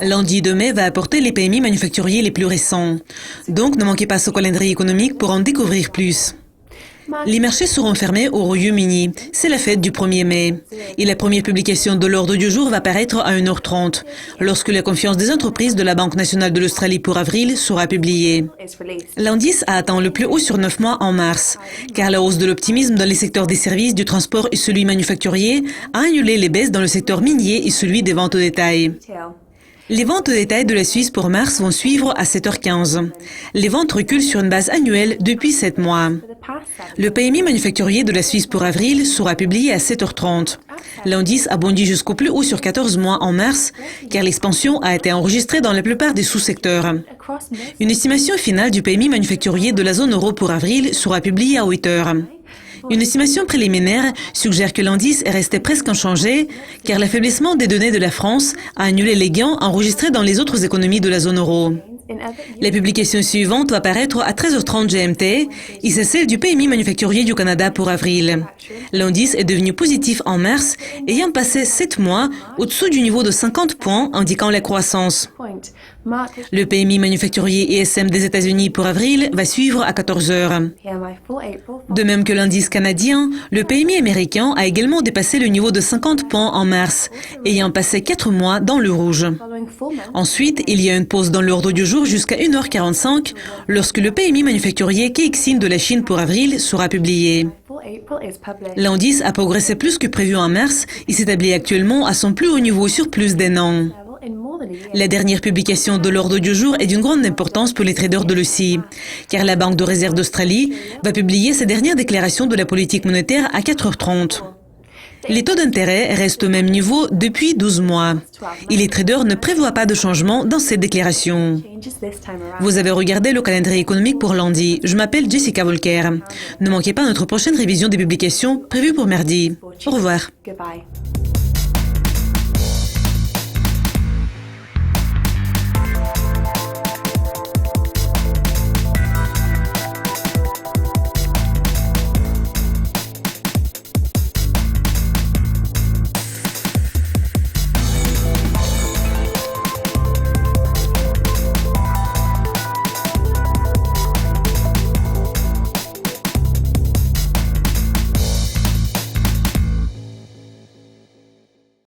Lundi de mai va apporter les PMI manufacturiers les plus récents. Donc ne manquez pas ce calendrier économique pour en découvrir plus. Les marchés seront fermés au Royaume-Uni. C'est la fête du 1er mai. Et la première publication de l'ordre du jour va paraître à 1h30, lorsque la confiance des entreprises de la Banque nationale de l'Australie pour avril sera publiée. L'indice a atteint le plus haut sur 9 mois en mars, car la hausse de l'optimisme dans les secteurs des services, du transport et celui manufacturier a annulé les baisses dans le secteur minier et celui des ventes au détail. Les ventes au détail de la Suisse pour mars vont suivre à 7h15. Les ventes reculent sur une base annuelle depuis 7 mois. Le PMI manufacturier de la Suisse pour avril sera publié à 7h30. L'indice a bondi jusqu'au plus haut sur 14 mois en mars, car l'expansion a été enregistrée dans la plupart des sous-secteurs. Une estimation finale du PMI manufacturier de la zone euro pour avril sera publiée à 8h. Une estimation préliminaire suggère que l'indice est resté presque inchangé, car l'affaiblissement des données de la France a annulé les gains enregistrés dans les autres économies de la zone euro. La publication suivante va paraître à 13h30 GMT et c'est celle du PMI manufacturier du Canada pour avril. L'indice est devenu positif en mars, ayant passé 7 mois au-dessous du niveau de 50 points, indiquant la croissance. Le PMI manufacturier ESM des États-Unis pour avril va suivre à 14h. De même que l'indice canadien, le PMI américain a également dépassé le niveau de 50 points en mars, ayant passé 4 mois dans le rouge. Ensuite, il y a une pause dans l'ordre du jour jusqu'à 1h45, lorsque le PMI manufacturier Keixin de la Chine pour avril sera publié. L'indice a progressé plus que prévu en mars et s'établit actuellement à son plus haut niveau sur plus d'un an. La dernière publication de l'ordre du jour est d'une grande importance pour les traders de l'OCI, car la Banque de réserve d'Australie va publier sa dernière déclaration de la politique monétaire à 4h30. Les taux d'intérêt restent au même niveau depuis 12 mois et les traders ne prévoient pas de changement dans cette déclaration. Vous avez regardé le calendrier économique pour lundi. Je m'appelle Jessica Volker. Ne manquez pas notre prochaine révision des publications prévue pour mardi. Au revoir.